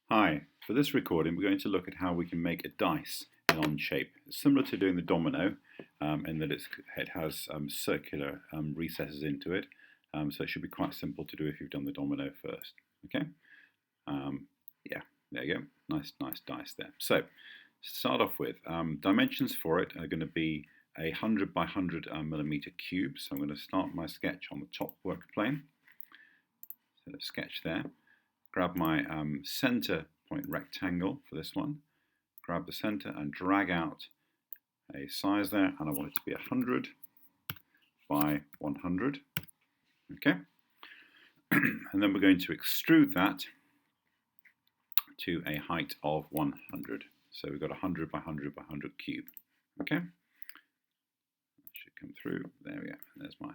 Hi, for this recording we're going to look at how we can make a dice in Onshape. It's similar to doing the domino in that it has circular recesses into it, so it should be quite simple to do if you've done the domino first. Okay, yeah, there you go, nice dice there. So to start off with, dimensions for it are going to be a 100 by 100 millimeter cube, so I'm going to start my sketch on the top work plane. So sketch there. Grab my center point rectangle for this one, grab the center and drag out a size there, and I want it to be 100 by 100. Okay, and then we're going to extrude that to a height of 100. So we've got 100 by 100 by 100 cube. Okay, that should come through. There we go. There's my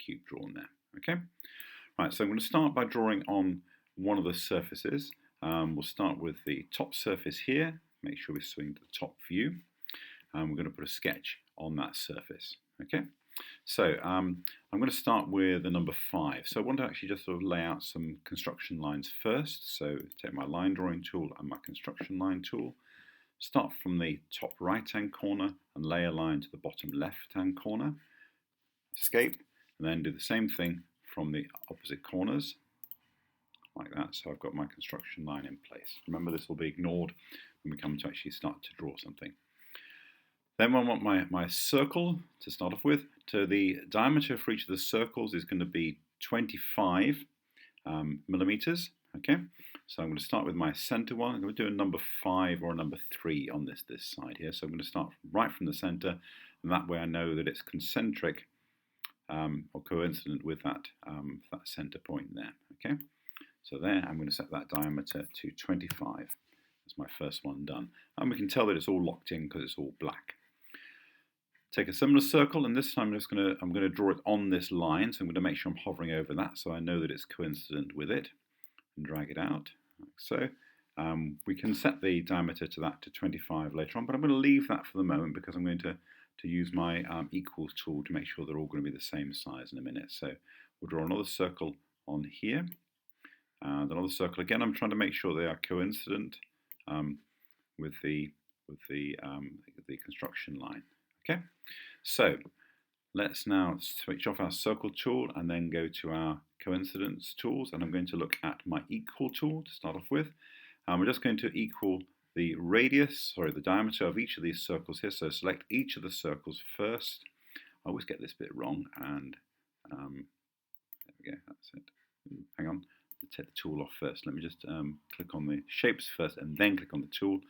cube drawn there. Okay, right. So I'm going to start by drawing on one of the surfaces. We'll start with the top surface here. Make sure we swing to the top view. We're going to put a sketch on that surface. Okay, so I'm going to start with the number 5. So I want to actually just sort of lay out some construction lines first. So take my line drawing tool and my construction line tool. Start from the top right hand corner and lay a line to the bottom left hand corner. Escape, and then do the same thing from the opposite corners, like that. So I've got my construction line in place. Remember, this will be ignored when we come to actually start to draw something. Then I want my circle to start off with. So the diameter for each of the circles is going to be 25 millimeters. Okay, so I'm going to start with my center one. I'm going to do a number 5 or a number 3 on this side here. So I'm going to start right from the center, and that way I know that it's concentric or coincident with that center point there. Okay. So there, I'm going to set that diameter to 25. That's my first one done. And we can tell that it's all locked in because it's all black. Take a similar circle, and this time I'm going to draw it on this line. So I'm going to make sure I'm hovering over that so I know that it's coincident with it, and drag it out like so. We can set the diameter to 25 later on, but I'm going to leave that for the moment because I'm going to use my equals tool to make sure they're all going to be the same size in a minute. So we'll draw another circle on here. And another circle again. I'm trying to make sure they are coincident with the construction line. Okay, so let's now switch off our circle tool and then go to our coincidence tools. And I'm going to look at my equal tool to start off with. We're just going to equal the the diameter of each of these circles here. So select each of the circles first. I always get this bit wrong, and there we go. That's it. Hang on. Take the tool off first. Let me just click on the shapes first and then click on the tool.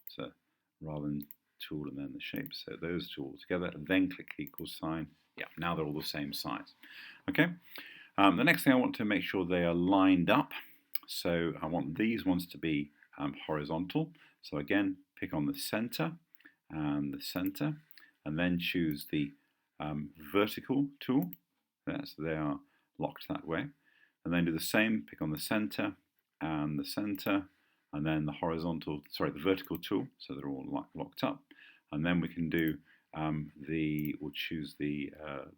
So rather than tool and then the shapes, so those two all together, and then click the equal sign. Yeah, now they're all the same size. Okay. The next thing I want to make sure they are lined up. So I want these ones to be horizontal. So again, pick on the center, and then choose the vertical tool. There, so they are locked that way. And then do the same, pick on the center, and then the vertical tool, so they're all locked up. And then we can do we'll choose the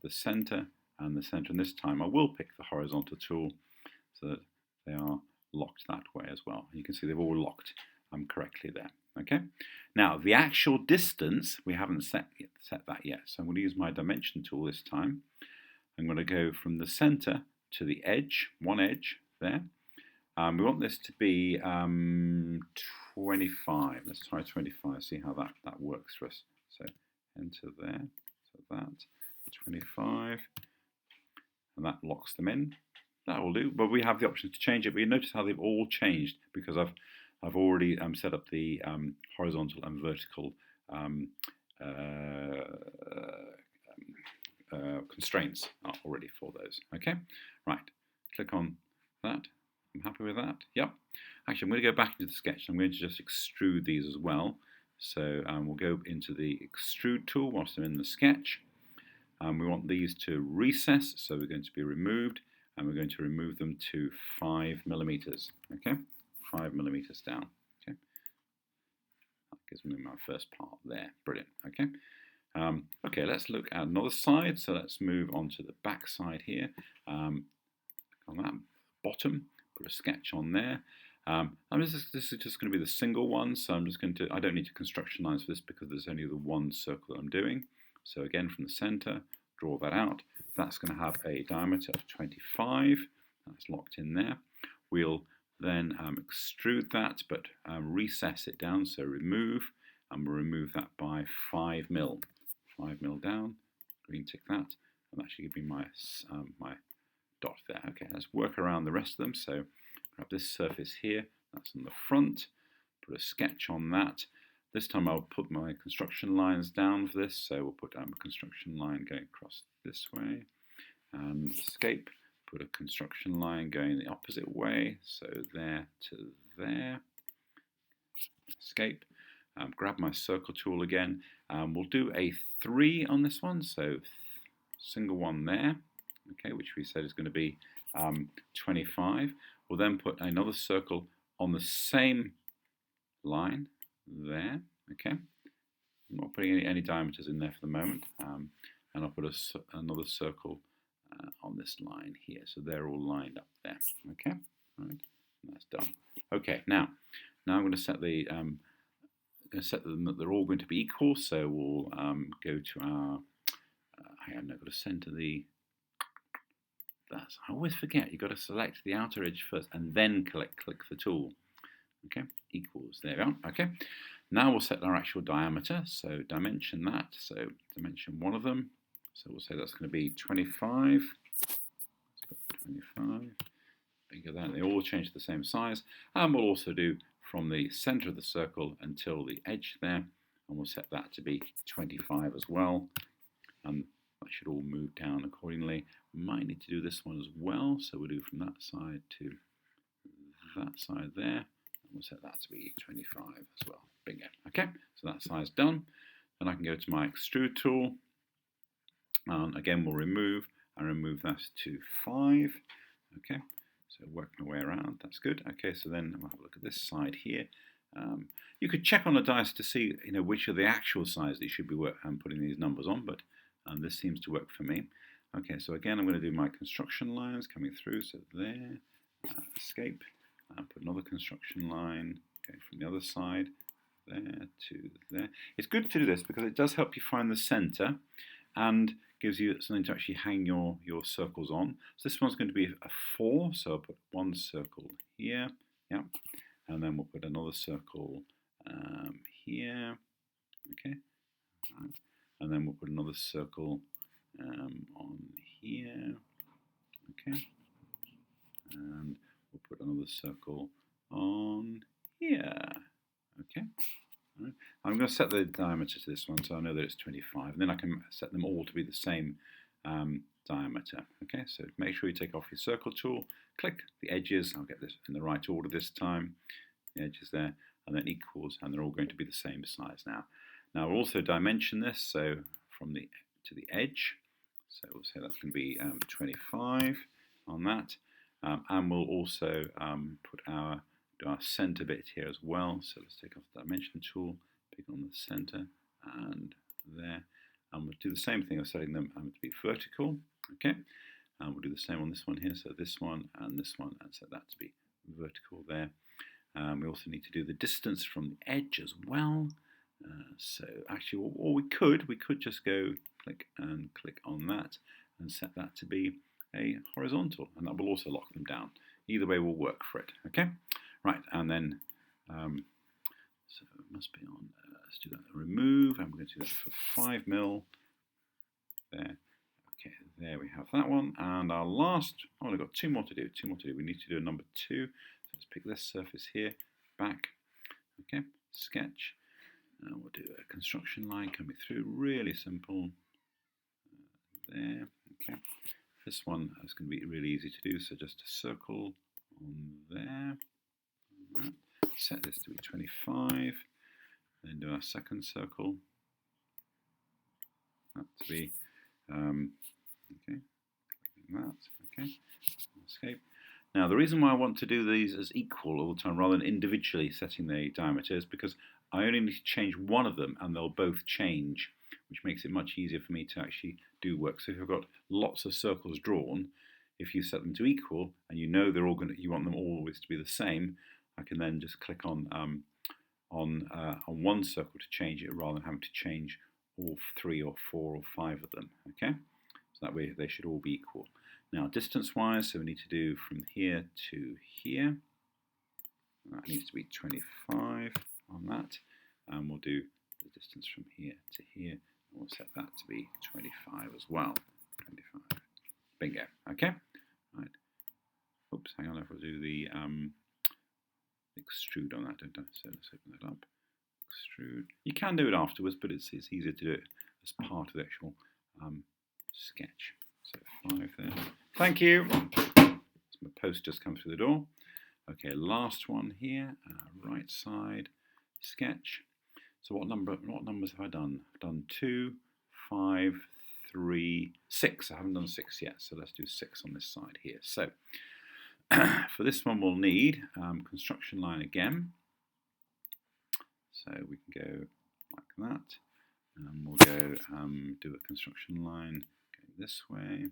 center and the center, and this time I will pick the horizontal tool so that they are locked that way as well. You can see they've all locked correctly there. Okay. Now the actual distance, we haven't set that yet, so I'm going to use my dimension tool this time. I'm going to go from the center to the edge, one edge there. We want this to be 25. Let's try 25, see how that works for us. So enter there, so that, 25, and that locks them in. That will do, but we have the option to change it. But you notice how they've all changed because I've already set up the horizontal and vertical constraints already for those. Okay, right, click on that. I'm happy with that. Yep. Actually, I'm going to go back into the sketch. I'm going to just extrude these as well. So we'll go into the extrude tool whilst I'm in the sketch. We want these to recess, so we're going to be removed, and we're going to remove them to 5 millimeters. Okay, 5 millimeters down. Okay, that gives me my first part there. Brilliant. Okay. Okay, let's look at another side. So let's move on to the back side here. On that bottom, put a sketch on there. This is just going to be the single one, so I'm just going to, I don't need to construction lines for this because there's only the one circle that I'm doing. So again, from the center, draw that out. That's going to have a diameter of 25. That's locked in there. We'll then extrude that, but recess it down, so remove, and we'll remove that by 5 mil. 5 mil down, green tick that, and that should give me my, my dot there. Okay, let's work around the rest of them. So grab this surface here, that's on the front, put a sketch on that. This time I'll put my construction lines down for this, so we'll put down a construction line going across this way, and escape, put a construction line going the opposite way, so there to there, escape, grab my circle tool again, we'll do a 3 on this one, so single one there, okay, which we said is going to be 25. We'll then put another circle on the same line there, okay. I'm not putting any diameters in there for the moment, and I'll put another circle on this line here, so they're all lined up there, okay. All right, that's done. Okay, now I'm going to set the them that they're all going to be equal. So we'll go to our. Hang on, I've got to center the. I always forget. You've got to select the outer edge first, and then click the tool. Okay, equals. There we are. Okay. Now we'll set our actual diameter. So dimension that. So dimension one of them. So we'll say that's going to be 25. 25. Bigger that. They all change to the same size. And we'll also do from the center of the circle until the edge there. And we'll set that to be 25 as well. And that should all move down accordingly. Might need to do this one as well. So we'll do from that side to that side there. And we'll set that to be 25 as well. Bigger. Okay, so that size done. Then I can go to my extrude tool. And again, we'll remove that to 5. Okay, so work my way around. That's good. Okay, so then I'll have a look at this side here. You could check on the dice to see, which are the actual size that you should be putting these numbers on, but this seems to work for me. Okay, so again, I'm going to do my construction lines coming through. So there, escape, put another construction line going from the other side, there to there. It's good to do this because it does help you find the center and gives you something to actually hang your circles on. So this one's going to be a 4, so I'll put one circle here, yeah, and then we'll put another circle here, okay, right. And then we'll put another circle on here, okay, and we'll put another circle on here, okay. Right. I'm going to set the diameter to this one, so I know that it's 25, and then I can set them all to be the same diameter. Okay, so make sure you take off your circle tool, click the edges. I'll get this in the right order this time. The edges there, and then equals, and they're all going to be the same size now. Now we'll also dimension this, so from the to the edge. So we'll say that's going to be 25 on that, and we'll also do our center bit here as well. So let's take off the dimension tool, pick on the center and there, and we'll do the same thing of setting them to be vertical. Okay, and we'll do the same on this one here. So this one, and set that to be vertical there. We also need to do the distance from the edge as well. So actually, or we could just go click on that and set that to be a horizontal, and that will also lock them down. Either way will work for it. Okay. Right, and then, so it must be on, let's do that, remove, and we're going to do that for 5 mil, there, okay, there we have that one, and our last, oh, we've got two more to do, we need to do a number 2, so let's pick this surface here, back, okay, sketch, and we'll do a construction line coming through, really simple, there, okay, this one is going to be really easy to do, so just a circle on there. Right. Set this to be 25, then do our second circle, that to be, okay, that, okay, escape. Now the reason why I want to do these as equal all the time rather than individually setting the diameter is because I only need to change one of them and they'll both change, which makes it much easier for me to actually do work. So if I've got lots of circles drawn, if you set them to equal and you know they're all you want them always to be the same, I can then just click on one circle to change it rather than having to change all 3 or 4 or 5 of them. Okay, so that way they should all be equal. Now distance-wise, so we need to do from here to here. That needs to be 25 on that, and we'll do the distance from here to here. And we'll set that to be 25 as well. 25. Bingo. Okay. Right. Oops. Hang on. If we'll do the extrude on that, don't I? So let's open that up. Extrude. You can do it afterwards, but it's easier to do it as part of the actual sketch. So 5 there. Thank you. So my post just come through the door. Okay, last one here, right side sketch. So what numbers have I done? I've done 2, 5, 3, 6. I haven't done 6 yet, so let's do 6 on this side here. So for this one, we'll need construction line again. So we can go like that, and we'll go do a construction line going this way,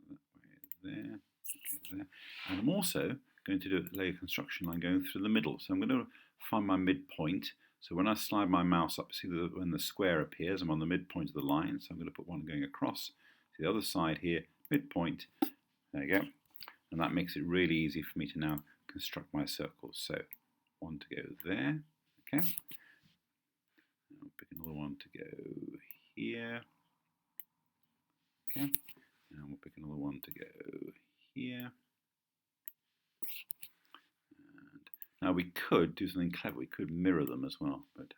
that way there, okay, there. And I'm also going to lay a construction line going through the middle. So I'm going to find my midpoint. So when I slide my mouse up, see when the square appears, I'm on the midpoint of the line. So I'm going to put one going across to the other side here, midpoint. There you go. And that makes it really easy for me to now construct my circles. So one to go there. Okay. I'll pick another one to go here. Okay. And we'll pick another one to go here. And now we could do something clever. We could mirror them as well, but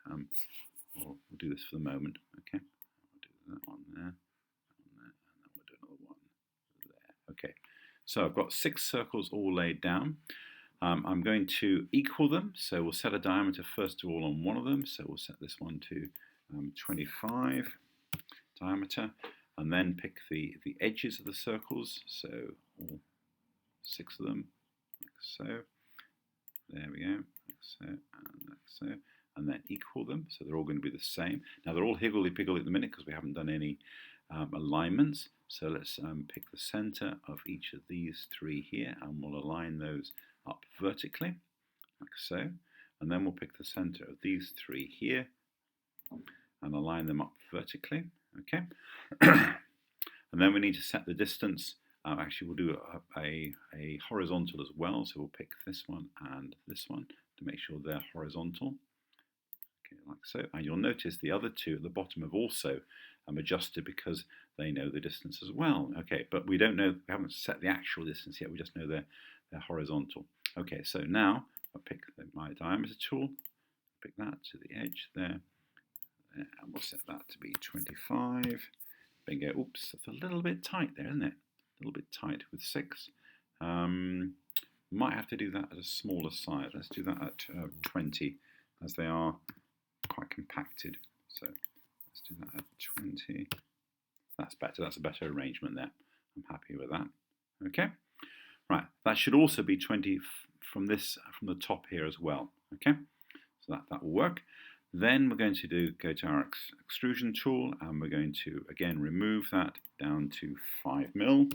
we'll do this for the moment. Okay, we'll do that one there, and then we'll do another one there. Okay, so I've got 6 circles all laid down. I'm going to equal them, so we'll set a diameter first of all on one of them. So we'll set this one to 25 diameter, and then pick the edges of the circles. So all 6 of them. So there we go, like so, and like so, and then equal them, so they're all going to be the same. Now they're all higgledy-piggledy at the minute because we haven't done any alignments, so let's pick the center of each of these 3 here, and we'll align those up vertically, like so, and then we'll pick the center of these 3 here, and align them up vertically, okay? And then we need to set the distance. Actually, we'll do a horizontal as well, so we'll pick this one and this one to make sure they're horizontal. Okay, like so. And you'll notice the other 2 at the bottom have also adjusted because they know the distance as well. Okay, but we don't know, we haven't set the actual distance yet, we just know they're horizontal. Okay, so now I'll pick my diameter tool, pick that to the edge there, and we'll set that to be 25. Bingo. Oops, that's a little bit tight there, isn't it? A little bit tight with 6. Might have to do that at a smaller size. Let's do that at 20, as they are quite compacted. So let's do that at 20. That's better. That's a better arrangement there. I'm happy with that. Okay. Right. That should also be 20 from the top here as well. Okay. So that will work. Then we're going to go to our extrusion tool, and we're going to again remove that down to 5mm.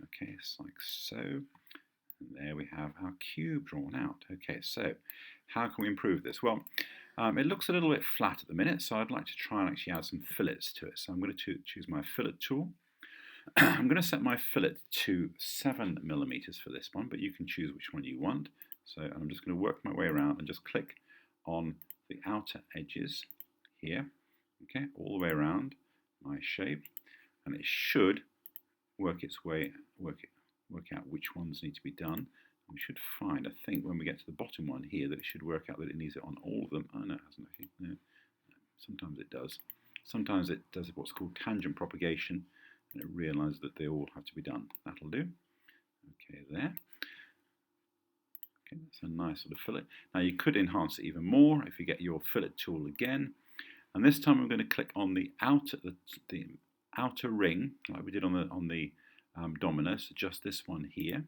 Okay, it's like so. And there we have our cube drawn out. Okay, so how can we improve this? Well, it looks a little bit flat at the minute, so I'd like to try and actually add some fillets to it. So I'm going to choose my fillet tool. I'm going to set my fillet to 7mm for this one, but you can choose which one you want. So I'm just going to work my way around and just click on the outer edges here, okay, all the way around my shape, and it should work out which ones need to be done. We should find, I think, when we get to the bottom one here, that it should work out that it needs it on all of them. Oh no, it hasn't actually. No. Sometimes it does. Sometimes it does what's called tangent propagation, and it realises that they all have to be done. That'll do. Okay, there. Okay, that's a nice sort of fillet. Now you could enhance it even more if you get your fillet tool again, and this time I'm going to click on the outer ring, like we did on the domino. So just this one here.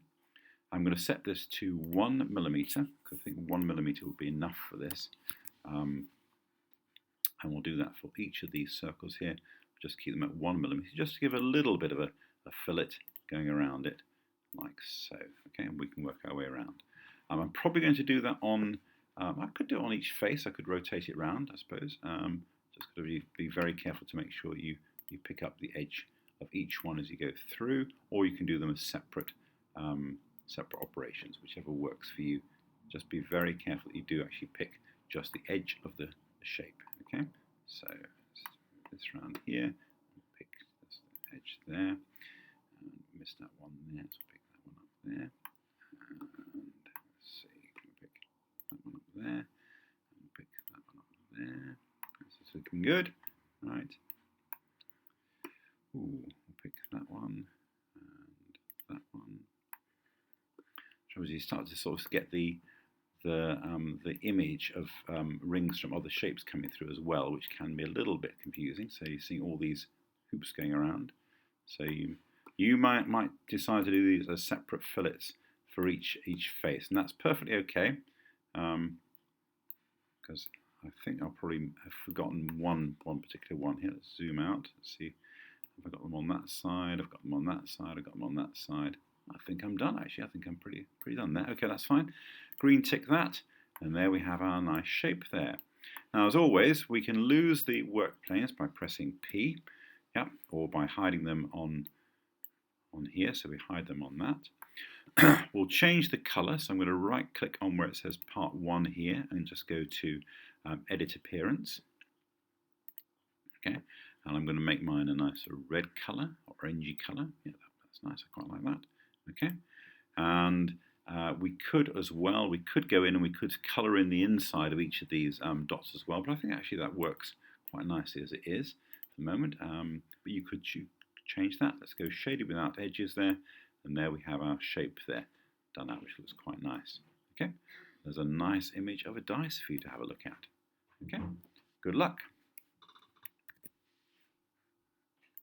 I'm going to set this to 1mm because I think 1mm will be enough for this, and we'll do that for each of these circles here. Just keep them at 1mm, just to give a little bit of a fillet going around it, like so. Okay, and we can work our way around. I'm probably going to do that on, I could do it on each face. I could rotate it round, I suppose. Just got to be very careful to make sure you pick up the edge of each one as you go through, or you can do them as separate operations, whichever works for you. Just be very careful that you do actually pick just the edge of the shape. Okay, so this round here, pick this edge there, and miss that one there, so pick that one up there, and let's see, pick that one up there, and pick that one up there. This is looking good, right? Ooh, we'll pick that one and that one. So as you start to sort of get the image of rings from other shapes coming through as well, which can be a little bit confusing. So you're seeing all these hoops going around. So you might decide to do these as separate fillets for each face, and that's perfectly okay. Because I think I'll probably have forgotten one particular one here. Let's zoom out. Let's see. I've got them on that side. I've got them on that side. I've got them on that side. I think I'm done, actually. I think I'm pretty done there. Okay, that's fine. Green tick that, and there we have our nice shape there. Now, as always, we can lose the work planes by pressing P, yeah, or by hiding them on here. So we hide them on that. We'll change the color. So I'm going to right-click on where it says Part 1 here, and just go to Edit Appearance. Okay, and I'm going to make mine a nice sort of red color, or orangey color. Yeah, that's nice. I quite like that. Okay, and we could as well, we could go in and we could color in the inside of each of these dots as well, but I think actually that works quite nicely as it is for the moment. But you could change that. Let's go shaded without edges there, and there we have our shape there done out, which looks quite nice. Okay, there's a nice image of a dice for you to have a look at. Okay, good luck.